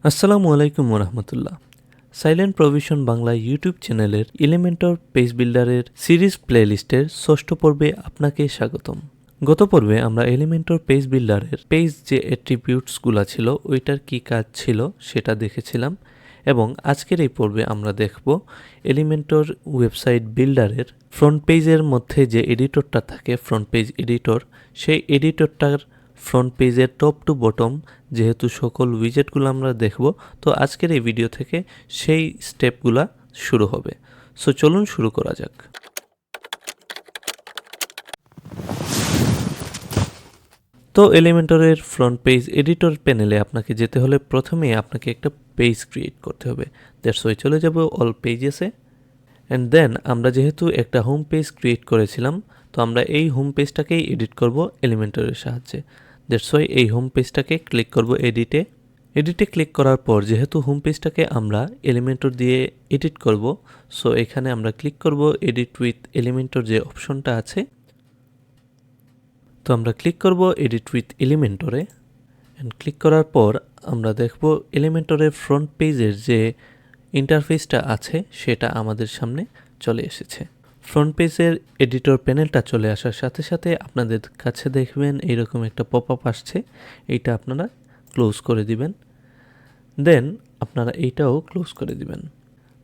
আসসালামু আলাইকুম ওরহমতুল্লাহ। সাইলেন্ট প্রভিশন বাংলা ইউটিউব চ্যানেলের এলিমেন্টর পেজ বিল্ডারের সিরিজ প্লেলিস্টের ষষ্ঠ পর্বে আপনাকে স্বাগতম। গত পর্বে আমরা এলিমেন্টর পেজ বিল্ডারের পেজ যে অ্যাট্রিবিউটসগুলো ছিল ওইটার কি কাজ ছিল সেটা দেখেছিলাম, এবং আজকের এই পর্বে আমরা দেখব এলিমেন্টর ওয়েবসাইট বিল্ডারের ফ্রন্ট পেজের মধ্যে যে এডিটরটা থাকে, ফ্রন্ট পেজ এডিটর, সেই এডিটরটার ফ্রন্ট পেজের টপ টু বটম যেহেতু সকল উইজেটগুলো আমরা দেখব, তো আজকের এই ভিডিও থেকে সেই স্টেপগুলা শুরু হবে। সো চলুন শুরু করা যাক। তো এলিমেন্টরের ফ্রন্ট পেজ এডিটর প্যানেলে আপনাকে যেতে হলে প্রথমে আপনাকে একটা পেজ ক্রিয়েট করতে হবে। দ্যাটস ওয়াই চলে যাব অল পেজেসে, অ্যান্ড দেন আমরা যেহেতু একটা হোম পেজ ক্রিয়েট করেছিলাম, তো আমরা এই হোম পেজটাকেই এডিট করব এলিমেন্টরের সাহায্যে। দ্যাটস ওয়াই এই হোম পেজটাকে ক্লিক করব এডিটে ক্লিক করার পর যেহেতু হোম পেজটাকে আমরা এলিমেন্টর দিয়ে এডিট করব, সো এখানে আমরা ক্লিক করব এডিট উইথ এলিমেন্টর যে অপশনটা আছে। তো আমরা ক্লিক করব এডিট উইথ এলিমেন্টরে, অ্যান্ড ক্লিক করার পর আমরা দেখব এলিমেন্টরের ফ্রন্ট পেজের যে ইন্টারফেসটা আছে সেটা আমাদের সামনে চলে এসেছে। ফ্রন্ট পেজের এডিটর প্যানেলটা চলে আসার সাথে সাথে আপনাদের কাছে দেখবেন এইরকম একটা পপ আপ আসছে, এইটা আপনারা ক্লোজ করে দিবেন, দেন আপনারা এইটাও ক্লোজ করে দিবেন।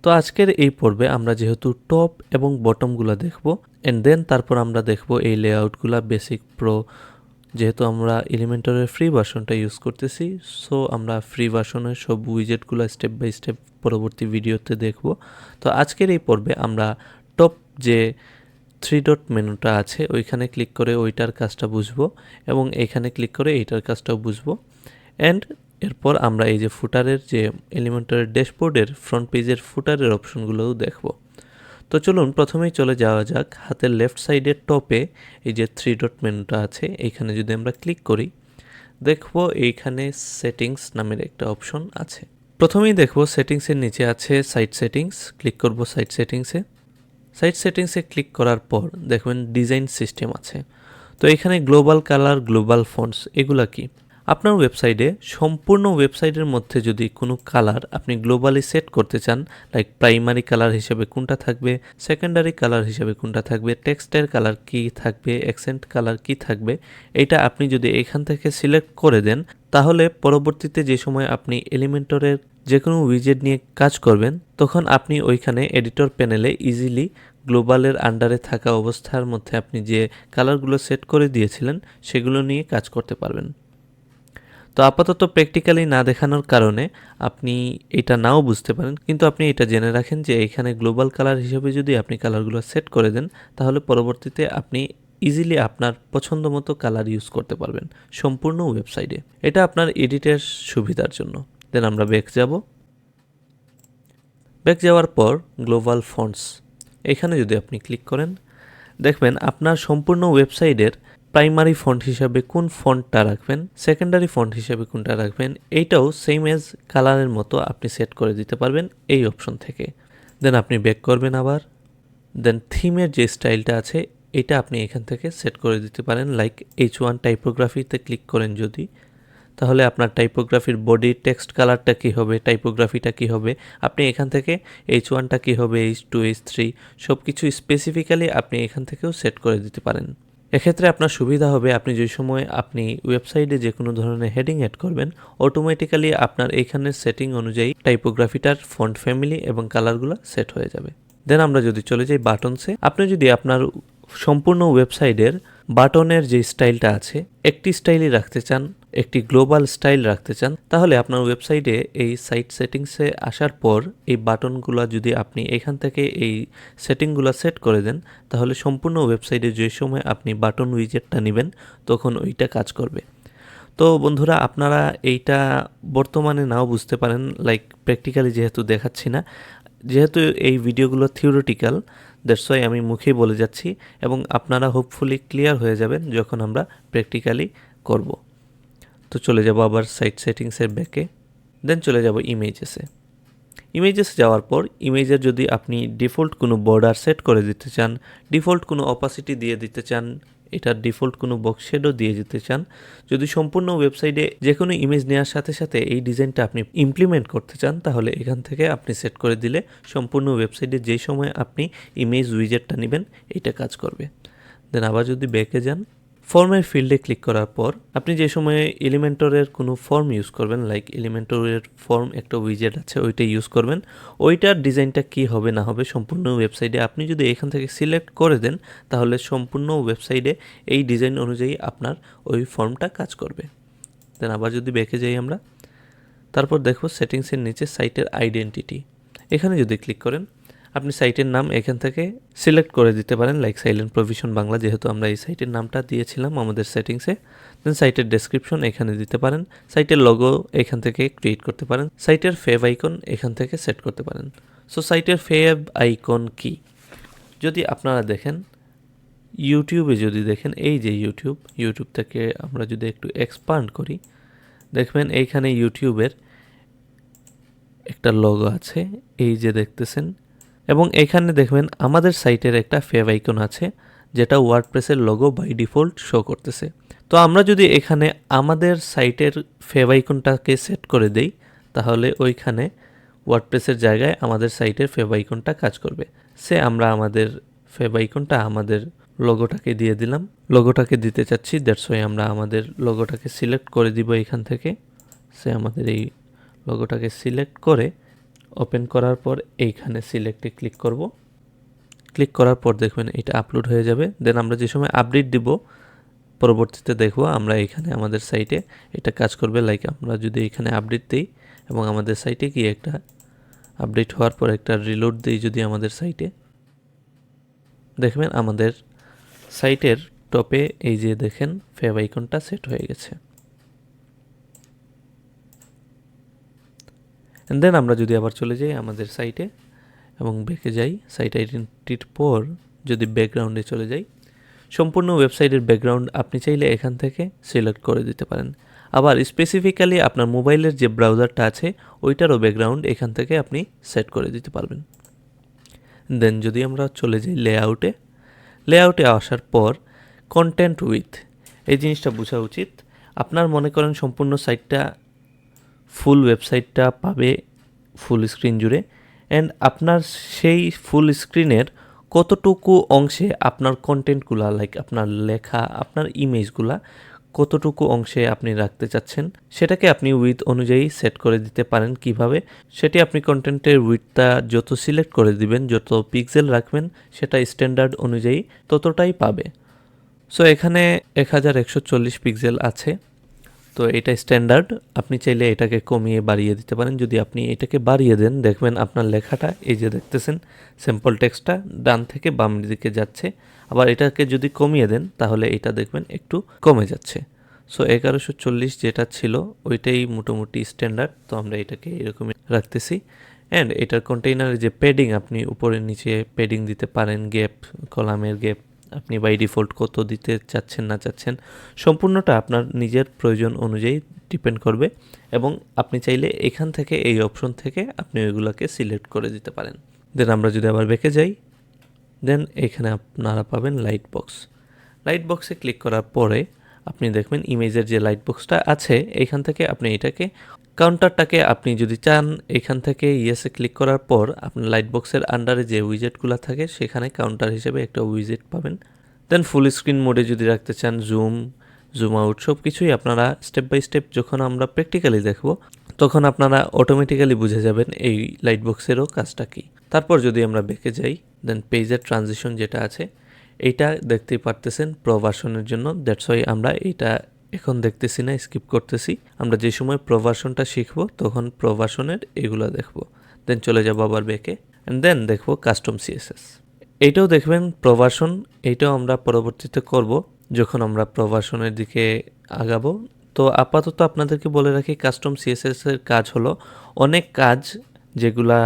তো আজকের এই পর্বে আমরা যেহেতু টপ এবং বটমগুলো দেখব, অ্যান্ড দেন তারপর আমরা দেখব এই লেআউটগুলা বেসিক প্রো, যেহেতু আমরা এলিমেন্টরের ফ্রি ভার্সনটা ইউজ করতেছি, সো আমরা ফ্রি ভার্সনের সব উইজেটগুলো স্টেপ বাই স্টেপ পরবর্তী ভিডিওতে দেখব। তো আজকের এই পর্বে আমরা টপ যে 3 ডট মেনুটা আছে ওইখানে ক্লিক করে ওইটার কাজটা বুঝবো, এবং এইখানে ক্লিক করে এইটার কাজটাও বুঝবো। অ্যান্ড এরপর আমরা এই যে ফুটারের যে এলিমেন্টরের ড্যাশবোর্ডের ফ্রন্ট পেজের ফুটারের অপশনগুলোও দেখব। তো চলুন প্রথমেই চলে যাওয়া যাক হাতের লেফট সাইডের টপে এই যে 3 ডট মেনুটা আছে, এইখানে যদি আমরা ক্লিক করি দেখব এইখানে সেটিংস নামের একটা অপশন আছে। প্রথমেই দেখব সেটিংসের নিচে আছে সাইট সেটিংস, ক্লিক করব সাইট সেটিংসে ক্লিক করার পর দেখবেন ডিজাইন সিস্টেম আছে। তো এখানে গ্লোবাল কালার, গ্লোবাল ফন্টস এগুলা কি? আপনার ওয়েবসাইটে সম্পূর্ণ ওয়েবসাইটের মধ্যে যদি কোনো কালার আপনি গ্লোবালি সেট করতে চান, লাইক প্রাইমারি কালার হিসেবে কোনটা থাকবে, সেকেন্ডারি কালার হিসেবে কোনটা থাকবে, টেক্সটের কালার কি থাকবে, অ্যাকসেন্ট কালার কি থাকবে, এটা আপনি যদি এখান থেকে সিলেক্ট করে দেন, তাহলে পরবর্তীতে যে সময় আপনি এলিমেন্টরের যে কোনো উইজেট নিয়ে কাজ করবেন, তখন আপনি ওইখানে এডিটর প্যানেলে ইজিলি গ্লোবালের আন্ডারে থাকা অবস্থার মধ্যে আপনি যে কালারগুলো সেট করে দিয়েছিলেন সেগুলো নিয়ে কাজ করতে পারবেন। তো আপাতত প্র্যাকটিক্যালি না দেখানোর কারণে আপনি এটা নাও বুঝতে পারেন, কিন্তু আপনি এটা জেনে রাখেন যে এখানে গ্লোবাল কালার হিসেবে যদি আপনি কালারগুলো সেট করে দেন, তাহলে পরবর্তীতে আপনি ইজিলি আপনার পছন্দ মতো কালার ইউজ করতে পারবেন সম্পূর্ণ ওয়েবসাইটে। এটা আপনার এডিটের সুবিধার জন্য। দেন আমরা ব্যাক যাওয়ার পর গ্লোবাল ফন্টস এখানে যদি আপনি ক্লিক করেন, দেখবেন আপনার সম্পূর্ণ ওয়েবসাইটের প্রাইমারি ফন্ট হিসাবে কোন ফন্টটা রাখবেন, সেকেন্ডারি ফন্ট হিসাবে কোনটা রাখবেন, এইটাও সেম এজ কালারের মতো আপনি সেট করে দিতে পারবেন এই অপশন থেকে। দেন আপনি ব্যাক করবেন আবার, দেন থিমের যে স্টাইলটা আছে এটা আপনি এখান থেকে সেট করে দিতে পারেন। লাইক H1 টাইপোগ্রাফিতে ক্লিক করেন যদি, তাহলে আপনার টাইপোগ্রাফির বডি টেক্সট কালারটা কী হবে, টাইপোগ্রাফিটা কী হবে, আপনি এখান থেকে H1টা কী হবে, H2, H3 সব কিছু স্পেসিফিক্যালি আপনি এখান থেকেও সেট করে দিতে পারেন। এক্ষেত্রে আপনার সুবিধা হবে, আপনি যে সময় আপনি ওয়েবসাইটে যে কোনো ধরনের হেডিং অ্যাড করবেন, অটোমেটিক্যালি আপনার এইখানের সেটিং অনুযায়ী টাইপোগ্রাফিটার ফন্ট ফ্যামিলি এবং কালারগুলো সেট হয়ে যাবে। দেন আমরা যদি চলে যাই বাটনসে, আপনি যদি আপনার সম্পূর্ণ ওয়েবসাইটের বাটনের যে স্টাইলটা আছে একটি স্টাইলই রাখতে চান, একটি গ্লোবাল স্টাইল রাখতে চান, তাহলে আপনার ওয়েবসাইটে এই সাইট সেটিংসে আসার পর এই বাটনগুলো যদি আপনি এখান থেকে এই সেটিংগুলো সেট করে দেন, তাহলে সম্পূর্ণ ওয়েবসাইটে যে সময় আপনি বাটন উইজেটটা নেবেন তখন ওইটা কাজ করবে। তো বন্ধুরা, আপনারা এইটা বর্তমানে নাও বুঝতে পারেন, লাইক প্র্যাকটিক্যালি যেহেতু দেখাচ্ছি না, যেহেতু এই ভিডিওগুলো থিওরিটিক্যাল, দ্যাটস ওয়াই আমি মুখেই বলে যাচ্ছি, এবং আপনারা হোপফুলি ক্লিয়ার হয়ে যাবেন যখন আমরা প্র্যাকটিক্যালি করব। তো চলে যাব আবার সাইট সেটিংসের ব্যাকে, দেন চলে যাব ইমেজেসে যাওয়ার পর ইমেজের যদি আপনি ডিফল্ট কোনো বর্ডার সেট করে দিতে চান, ডিফল্ট কোনো অপাসিটি দিয়ে দিতে চান, এটার ডিফল্ট কোনো বক্স শেডও দিয়ে যেতে চান, যদি সম্পূর্ণ ওয়েবসাইটে যে কোনো ইমেজ নেওয়ার সাথে সাথে এই ডিজাইনটা আপনি ইমপ্লিমেন্ট করতে চান, তাহলে এখান থেকে আপনি সেট করে দিলে সম্পূর্ণ ওয়েবসাইটে যেই সময় আপনি ইমেজ উইজেটটা নেবেন এইটা কাজ করবে। দেন আবার যদি ব্যাকে যান, ফর্মের ফিল্ডে ক্লিক করার পর আপনি যে সময়ে এলিমেন্টরের কোনো ফর্ম ইউজ করবেন, লাইক এলিমেন্টরের ফর্ম একটা উইজেট আছে ওইটা ইউজ করবেন, ওইটার ডিজাইনটা কি হবে না হবে সম্পূর্ণ ওয়েবসাইটে আপনি যদি এখান থেকে সিলেক্ট করে দেন, তাহলে সম্পূর্ণ ওয়েবসাইটে এই ডিজাইন অনুযায়ী আপনার ওই ফর্মটা কাজ করবে। দেন আবার যদি ব্যাকে যাই আমরা, তারপর দেখো সেটিংসের নিচে সাইটের আইডেন্টিটি, এখানে যদি ক্লিক করেন আপনি সাইটের নাম এখান থেকে সিলেক্ট করে দিতে পারেন, লাইক সাইলেন্ট প্রভিশন বাংলা, যেহেতু আমরা এই সাইটের নামটা দিয়েছিলাম আমাদের সেটিংসে। দেন সাইটের ডেসক্রিপশন এখানে দিতে পারেন, সাইটের লোগো এখান থেকে ক্রিয়েট করতে পারেন, সাইটের ফেভ আইকন এখান থেকে সেট করতে পারেন। সো সাইটের ফেভ আইকন কি, যদি আপনারা দেখেন ইউটিউবে যদি দেখেন, এই যে ইউটিউব থেকে আমরা যদি একটু এক্সপান্ড করি, দেখবেন এইখানে ইউটিউবের একটা লোগো আছে, এই যে দেখতেছেন, এবং এখানে দেখবেন আমাদের সাইটের একটা ফেভ আইকন আছে যেটা ওয়ার্ডপ্রেসের লোগো বাই ডিফল্ট শো করতেছে। তো আমরা যদি এখানে আমাদের সাইটের ফেভ আইকনটাকে সেট করে দেই, তাহলে ওইখানে ওয়ার্ডপ্রেসের জায়গায় আমাদের সাইটের ফেভ আইকনটা কাজ করবে। আমরা আমাদের ফেভ আইকনটা আমাদের লোগোটাকে দিয়ে দিলাম, লোগোটাকে দিতে চাচ্ছি, দ্যাটস ওয়াই আমরা আমাদের লোগোটাকে সিলেক্ট করে দিব এখান থেকে। আমাদের এই লোগোটাকে সিলেক্ট করে ওপেন করার পর এইখানে সিলেক্টে ক্লিক করব, ক্লিক করার পর দেখবেন এটা আপলোড হয়ে যাবে। দেন আমরা যে সময় আপডেট দিব পরবর্তীতে দেখব আমরা এখানে আমাদের সাইটে এটা কাজ করবে। লাইক আমরা যদি এখানে আপডেট দিই এবং আমাদের সাইটে গিয়ে একটা আপডেট হওয়ার পর একটা রিলোড দিই যদি আমাদের সাইটে, দেখবেন আমাদের সাইটের টপে এই যে দেখেন ফেভ আইকনটা সেট হয়ে গেছে। দেন আমরা যদি আবার চলে যাই আমাদের সাইটে এবং ব্যাকে যাই, সাইট আইডেন্টিটির পর যদি ব্যাকগ্রাউন্ডে চলে যাই, সম্পূর্ণ ওয়েবসাইটের ব্যাকগ্রাউন্ড আপনি চাইলে এখান থেকে সিলেক্ট করে দিতে পারেন। আবার স্পেসিফিক্যালি আপনার মোবাইলের যে ব্রাউজারটা আছে ওইটারও ব্যাকগ্রাউন্ড এখান থেকে আপনি সেট করে দিতে পারবেন। দেন যদি আমরা চলে যাই লেআউটে আসার পর কন্টেন্ট উইথ, এই জিনিসটা বোঝা উচিত। আপনার মনে করেন সম্পূর্ণ সাইটটা ফুল ওয়েবসাইটটা পাবে ফুল স্ক্রিন জুড়ে, অ্যান্ড আপনার সেই ফুল স্ক্রিনের কতটুকু অংশে আপনার কন্টেন্টগুলা, লাইক আপনার লেখা, আপনার ইমেজগুলা কতটুকু অংশে আপনি রাখতে চাচ্ছেন, সেটাকে আপনি উইথ অনুযায়ী সেট করে দিতে পারেন। কিভাবে সেটি আপনি কন্টেন্টের উইথটা যত সিলেক্ট করে দিবেন, যত পিক্সেল রাখবেন, সেটা স্ট্যান্ডার্ড অনুযায়ী ততটাই পাবে। এখানে 1140 পিক্সেল আছে, তো এটা স্ট্যান্ডার্ড। আপনি চাইলে এটাকে কমিয়ে বাড়িয়ে দিতে পারেন। যদি আপনি এটাকে বাড়িয়ে দেন, দেখবেন আপনার লেখাটা এই যে দেখতেছেন স্যাম্পল টেক্সটটা ডান থেকে বাম দিকে যাচ্ছে। আবার এটাকে যদি কমিয়ে দেন তাহলে এটা দেখবেন একটু কমে যাচ্ছে। 1140 যেটা ছিল ওইটাই মোটামুটি স্ট্যান্ডার্ড, তো আমরা এটাকে এরকমই রাখতেছি। অ্যান্ড এটার কন্টেইনারে যে প্যাডিং, আপনি উপরে নিচে প্যাডিং দিতে পারেন, গ্যাপ, কলামের গ্যাপ আপনি বাই ডিফল্ট কত দিতে চাচ্ছেন না চাচ্ছেন সম্পূর্ণটা আপনার নিজের প্রয়োজন অনুযায়ী ডিপেন্ড করবে, এবং আপনি চাইলে এখান থেকে এই অপশন থেকে আপনি ওইগুলোকে সিলেক্ট করে দিতে পারেন। দেন আমরা যদি আবার ব্যাকে যাই, দেন এখানে আপনারা পাবেন লাইট বক্সে ক্লিক করার পরে আপনি দেখবেন ইমেজের যে লাইট বক্সটা আছে এইখান থেকে আপনি এটাকে কাউন্টারটাকে আপনি যদি চান এখান থেকে ইয়েসে ক্লিক করার পর আপনার লাইট বক্সের আন্ডারে যে উইজেটগুলো থাকে সেখানে কাউন্টার হিসেবে একটা উইজেট পাবেন। দেন ফুল স্ক্রিন মোডে যদি রাখতে চান, জুম আউট সব কিছুই আপনারা স্টেপ বাই স্টেপ যখন আমরা প্র্যাকটিক্যালি দেখব তখন আপনারা অটোমেটিক্যালি বুঝে যাবেন এই লাইট বক্সেরও কাজটা কী। তারপর যদি আমরা ব্যাকে যাই, দেন পেজের ট্রানজিশন যেটা আছে এইটা দেখতেই পারতেছেন প্রো ভার্সনের জন্য, দ্যাটস ওয়াই আমরা এইটা এখন দেখতেছি না, স্কিপ করতেছি। আমরা যে সময় প্রো ভার্সনটা শিখবো তখন প্রো ভার্সনের এগুলো দেখবো। দেন চলে যাবো আবার ব্যাকে, অ্যান্ড দেন দেখবো কাস্টম সিএসএস। এইটাও দেখবেন প্রো ভার্সন, এইটাও আমরা পরবর্তীতে করব যখন আমরা প্রো ভার্সনের দিকে আগাবো। তো আপাতত আপনাদেরকে বলে রাখি কাস্টম সিএসএস এর কাজ হলো অনেক কাজ যেগুলা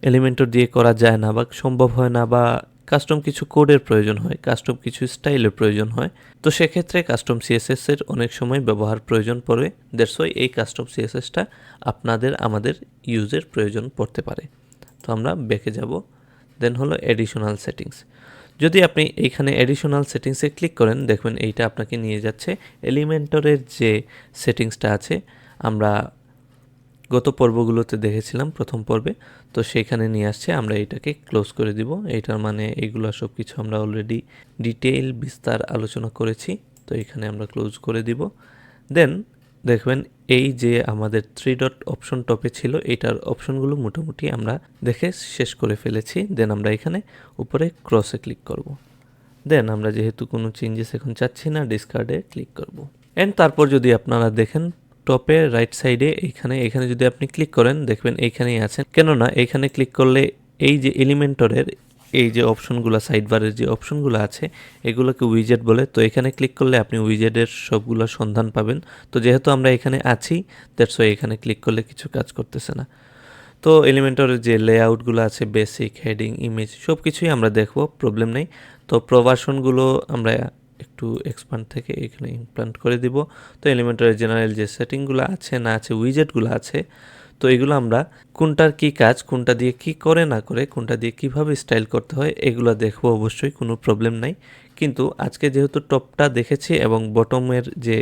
এলিমেন্টর দিয়ে করা যায় না বা সম্ভব হয় না, বা কাস্টম কিছু কোডের প্রয়োজন হয়, কাস্টম কিছু স্টাইলের প্রয়োজন হয়, তো সেক্ষেত্রে কাস্টম সিএসএস এর অনেক সময় ব্যবহার প্রয়োজন পড়ে। দ্যাটস ওয়াই এই কাস্টম সিএসএসটা আমাদের ইউজের প্রয়োজন পড়তে পারে। তো আমরা ব্যাকে যাব, দেন হলো এডিশনাল সেটিংস। যদি আপনি এইখানে অ্যাডিশনাল সেটিংসে ক্লিক করেন দেখবেন এইটা আপনাকে নিয়ে যাচ্ছে এলিমেন্টরের যে সেটিংসটা আছে আমরা গত পর্বগুলোতে দেখেছিলাম প্রথম পর্বে, তো সেইখানে নিয়ে আসছে। আমরা এটাকে ক্লোজ করে দিব। এইটার মানে এইগুলো সব কিছু আমরা অলরেডি ডিটেইল বিস্তার আলোচনা করেছি, তো এখানে আমরা ক্লোজ করে দিব। দেন দেখবেন এই যে আমাদের 3 ডট অপশন টপে ছিল এটার অপশনগুলো মোটামুটি আমরা দেখে শেষ করে ফেলেছি। দেন আমরা এখানে উপরে ক্রসে ক্লিক করব। দেন আমরা যেহেতু কোনো চেঞ্জেস এখন চাচ্ছি না, ডিসকার্ডে ক্লিক করব। এন্ড তারপর যদি আপনারা দেখেন টপে রাইট সাইডে এখানে যদি আপনি ক্লিক করেন দেখবেন এইখানেই আছেন, কেননা এখানে ক্লিক করলে এই যে এলিমেন্টরের এই যে অপশনগুলো সাইডবারের যে অপশনগুলো আছে এগুলোকে উইজেট বলে। তো এখানে ক্লিক করলে আপনি উইজেটের সবগুলো সন্ধান পাবেন। তো যেহেতু আমরা এখানে আছি দ্যাটস ওয়াই এখানে ক্লিক করলে কিছু কাজ করতেছে না। তো এলিমেন্টরের যে লেআউটগুলো আছে বেসিক, হেডিং, ইমেজ সব কিছুই আমরা দেখবো, প্রবলেম নেই। তো প্রভার্সনগুলো আমরা একটু এক্সপান্ড থেকে এখানে ইমপ্লান্ট করে দিব। তো এলিমেন্টরের জেনারেল যে সেটিংগুলো আছে না আছে উইজেটগুলো আছে, তো এগুলো আমরা কোনটার কি কাজ, কোনটা দিয়ে কি করে না করে, কোনটা দিয়ে কিভাবে স্টাইল করতে হয় এগুলো দেখবো, অবশ্যই কোনো প্রবলেম নাই। কিন্তু আজকে যেহেতু টপটা দেখেছি এবং বটমের যে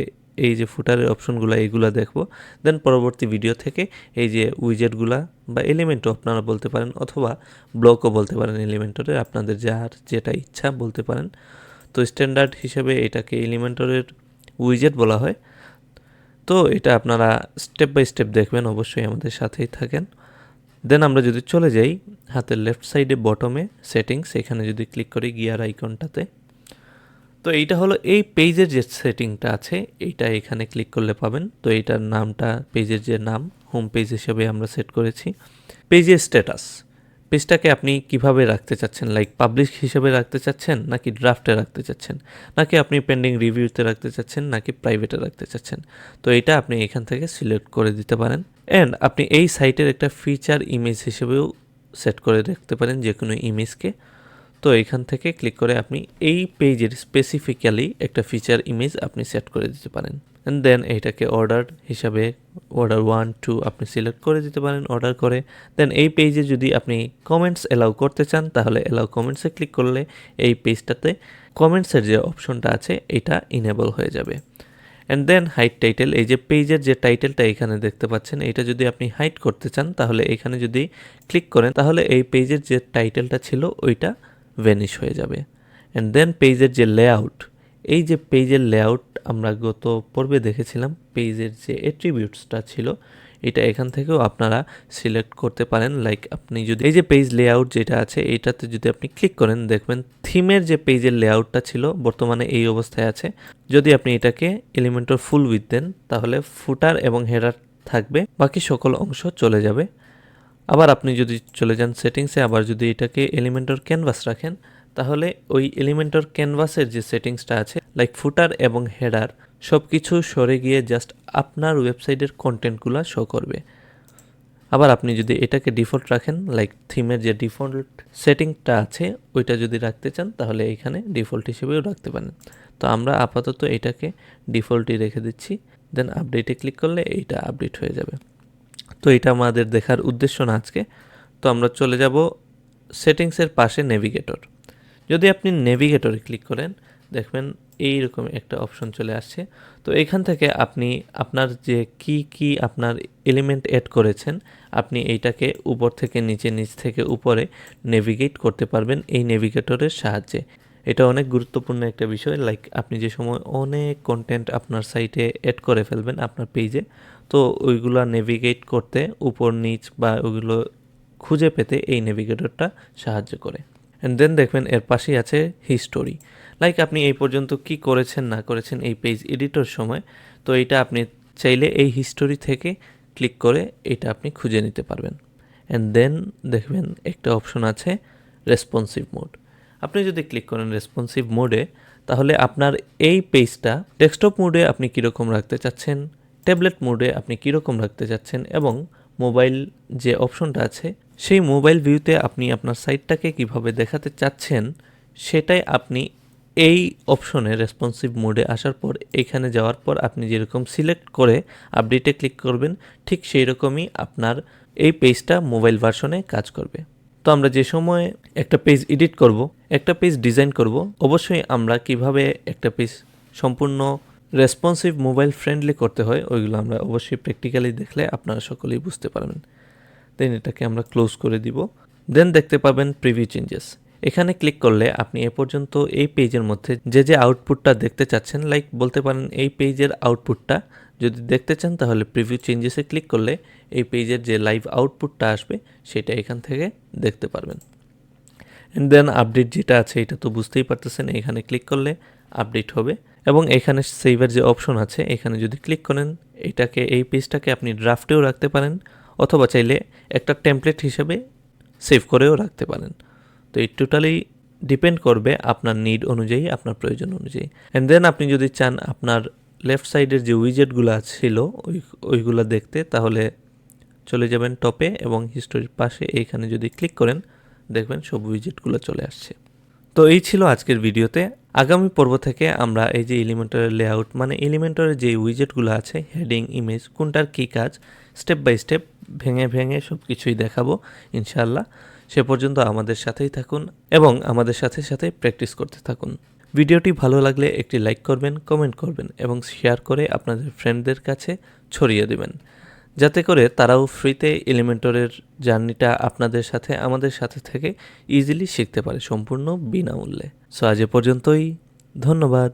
এই যে ফুটারের অপশনগুলো এইগুলো দেখবো, দেন পরবর্তী ভিডিও থেকে এই যে উইজেটগুলা বা এলিমেন্টও আপনারা বলতে পারেন অথবা ব্লকও বলতে পারেন এলিমেন্টরের, আপনাদের যার যেটা ইচ্ছা বলতে পারেন। তো স্ট্যান্ডার্ড হিসেবে এটাকে এলিমেন্টরের উইজেট বলা হয়। তো এটা আপনারা স্টেপ বাই স্টেপ দেখবেন, অবশ্যই আমাদের সাথেই থাকেন। দেন আমরা যদি চলে যাই হাতের লেফট সাইডে বটমে সেটিংস, এখানে যদি ক্লিক করি গিয়ার আইকনটাতে, তো এইটা হলো এই পেজের যে সেটিংটা আছে এইটা এখানে ক্লিক করলে পাবেন। তো এইটার নামটা পেজের যে নাম হোম পেজ হিসেবে আমরা সেট করেছি। পেজের স্ট্যাটাস, পেজটাকে আপনি কিভাবে রাখতে চাচ্ছেন, লাইক পাবলিশ হিসেবে রাখতে চাচ্ছেন নাকি ড্রাফটে রাখতে চাচ্ছেন, নাকি আপনি পেন্ডিং রিভিউতে রাখতে চাচ্ছেন নাকি প্রাইভেটে রাখতে চাচ্ছেন, তো এটা আপনি এখান থেকে সিলেক্ট করে দিতে পারেন। অ্যান্ড আপনি এই সাইটের একটা ফিচার ইমেজ হিসেবেও সেট করে রাখতে পারেন যে কোনো ইমেজকে। তো এখান থেকে ক্লিক করে আপনি এই পেজের স্পেসিফিক্যালি একটা ফিচার ইমেজ আপনি সেট করে দিতে পারেন। অ্যান্ড দেন এইটাকে অর্ডার হিসাবে অর্ডার 1, 2 আপনি সিলেক্ট করে দিতে পারেন অর্ডার করে। দেন এই পেজে যদি আপনি কমেন্টস অ্যালাউ করতে চান তাহলে অ্যালাউ কমেন্টসে ক্লিক করলে এই পেজটাতে কমেন্টসের যে অপশনটা আছে এটা ইনেবল হয়ে যাবে। অ্যান্ড দেন হাইড টাইটেল, এই যে পেজের যে টাইটেলটা এখানে দেখতে পাচ্ছেন এটা যদি আপনি হাইড করতে চান তাহলে এখানে যদি ক্লিক করেন তাহলে এই পেজের যে টাইটেলটা ছিল ওইটা ভ্যানিশ হয়ে যাবে। অ্যান্ড দেন পেজের যে লেআউট, এই যে পেজের লেআউট আমরা গত পর্বে দেখেছিলাম, পেজের যে অ্যাট্রিবিউটসটা ছিল এটা এখান থেকেও আপনারা সিলেক্ট করতে পারেন। লাইক আপনি যদি এই যে পেজ লেআউট যেটা আছে এইটাতে যদি আপনি ক্লিক করেন দেখবেন থিমের যে পেজের লেআউটটা ছিল বর্তমানে এই অবস্থায় আছে। যদি আপনি এটাকে এলিমেন্টর ফুল উইথ দেন তাহলে ফুটার এবং হেডার থাকবে, বাকি সকল অংশ চলে যাবে। আবার আপনি যদি চলে যান সেটিংসে, আবার যদি এটাকে এলিমেন্টর ক্যানভাস রাখেন তাহলে ওই এলিমেন্টর ক্যানভাসের যে সেটিংসটা আছে লাইক ফুটার এবং হেডার সব কিছু সরে গিয়ে জাস্ট আপনার ওয়েবসাইটের কন্টেন্টগুলো শো করবে। আবার আপনি যদি এটাকে ডিফল্ট রাখেন লাইক থিমের যে ডিফল্ট সেটিংটা আছে ওইটা যদি রাখতে চান তাহলে এখানে ডিফল্ট হিসেবেও রাখতে পারেন। তো আমরা আপাতত এটাকে ডিফল্টই রেখে দিচ্ছি। দেন আপডেটে ক্লিক করলে এইটা আপডেট হয়ে যাবে। তো এটা আমাদের দেখার উদ্দেশ্য না আজকে। তো আমরা চলে যাব সেটিংসের পাশে নেভিগেটর। যদি আপনি নেভিগেটরে ক্লিক করেন দেখবেন এইরকম একটা অপশন চলে আসছে। তো এখান থেকে আপনি আপনার যে কি আপনার এলিমেন্ট অ্যাড করেছেন আপনি এইটাকে উপর থেকে নিচে, নিচ থেকে উপরে নেভিগেট করতে পারবেন এই নেভিগেটরের সাহায্যে। এটা অনেক গুরুত্বপূর্ণ একটা বিষয়। লাইক আপনি যে সময় অনেক কন্টেন্ট আপনার সাইটে অ্যাড করে ফেলবেন আপনার পেজে, তো ওইগুলো নেভিগেট করতে উপর নিচ বা ওইগুলো খুঁজে পেতে এই নেভিগেটরটা সাহায্য করে। অ্যান্ড দেন দেখবেন এর পাশেই আছে হিস্টোরি, লাইক আপনি এই পর্যন্ত কি করেছেন না করেছেন এই পেজ এডিটর সময়, তো এইটা আপনি চাইলে এই হিস্টোরি থেকে ক্লিক করে এটা আপনি খুঁজে নিতে পারবেন। অ্যান্ড দেন দেখবেন একটা অপশন আছে রেসপন্সিভ মোড। আপনি যদি ক্লিক করেন রেসপন্সিভ মোডে তাহলে আপনার এই পেজটা ডেস্কটপ মোডে আপনি কীরকম রাখতে চাচ্ছেন, ট্যাবলেট মোডে আপনি কীরকম রাখতে চাচ্ছেন এবং মোবাইল যে অপশনটা আছে সেই মোবাইল ভিউতে আপনি আপনার সাইটটাকে কিভাবে দেখাতে চাচ্ছেন সেটাই আপনি এই অপশনে রেসপন্সিভ মোডে আসার পর এখানে যাওয়ার পর আপনি যেরকম সিলেক্ট করে আপডেটে ক্লিক করবেন ঠিক সেই রকমই আপনার এই পেজটা মোবাইল ভার্সনে কাজ করবে। তো আমরা যে সময় একটা পেজ এডিট করব, একটা পেজ ডিজাইন করব, অবশ্যই আমরা কিভাবে একটা পেজ সম্পূর্ণ রেসপন্সিভ মোবাইল ফ্রেন্ডলি করতে হয় ওইগুলো আমরা অবশ্যই প্র্যাকটিক্যালি দেখলে আপনারা সকলেই বুঝতে পারবেন। দেন এটাকে আমরা ক্লোজ করে দিব। দেন দেখতে পাবেন প্রিভিউ চেঞ্জেস। এখানে ক্লিক করলে আপনি এ পর্যন্ত এই পেজের মধ্যে যে আউটপুটটা দেখতে চাচ্ছেন, লাইক বলতে পারেন এই পেজের আউটপুটটা যদি দেখতে চান তাহলে প্রিভিউ চেঞ্জেসে ক্লিক করলে এই পেজের যে লাইভ আউটপুটটা আসবে সেটা এখান থেকে দেখতে পারবেন। অ্যান্ড দেন আপডেট যেটা আছে এটা তো বুঝতেই পারতেছেন, এখানে ক্লিক করলে আপডেট হবে এবং এখানে সেভের যে অপশন আছে এখানে যদি ক্লিক করেন এই পেজটাকে আপনি ড্রাফটেও রাখতে পারেন অথবা চাইলে একটা টেমপ্লেট হিসেবে সেভ করেও রাখতে পারেন। তো এই টোটালি ডিপেন্ড করবে আপনার নিড অনুযায়ী, আপনার প্রয়োজন অনুযায়ী। অ্যান্ড দেন আপনি যদি চান আপনার লেফট সাইডের যে উইজেটগুলো ছিল ওইগুলো দেখতে, তাহলে চলে যাবেন টপে এবং হিস্টোরির পাশে এইখানে যদি ক্লিক করেন দেখবেন সব উইজেটগুলো চলে আসছে। তো এই ছিল আজকের ভিডিওতে। আগামী পর্ব থেকে আমরা এই যে এলিমেন্টরের লেআউট মানে এলিমেন্টরের যে উইজেটগুলো আছে, হেডিং, ইমেজ, কোনটার কী কাজ, স্টেপ বাই স্টেপ ভেঙে সব কিছুই দেখাবো ইনশাআল্লাহ। সে পর্যন্ত আমাদের সাথেই থাকুন এবং আমাদের সাথে সাথে প্র্যাকটিস করতে থাকুন। ভিডিওটি ভালো লাগলে একটি লাইক করবেন, কমেন্ট করবেন এবং শেয়ার করে আপনাদের ফ্রেন্ডদের কাছে ছড়িয়ে দেবেন, যাতে করে তারাও ফ্রিতে এলিমেন্টরের জার্নিটা আপনাদের সাথে আমাদের সাথে থেকে ইজিলি শিখতে পারে সম্পূর্ণ বিনামূল্যে। সো আজ এ পর্যন্তই, ধন্যবাদ।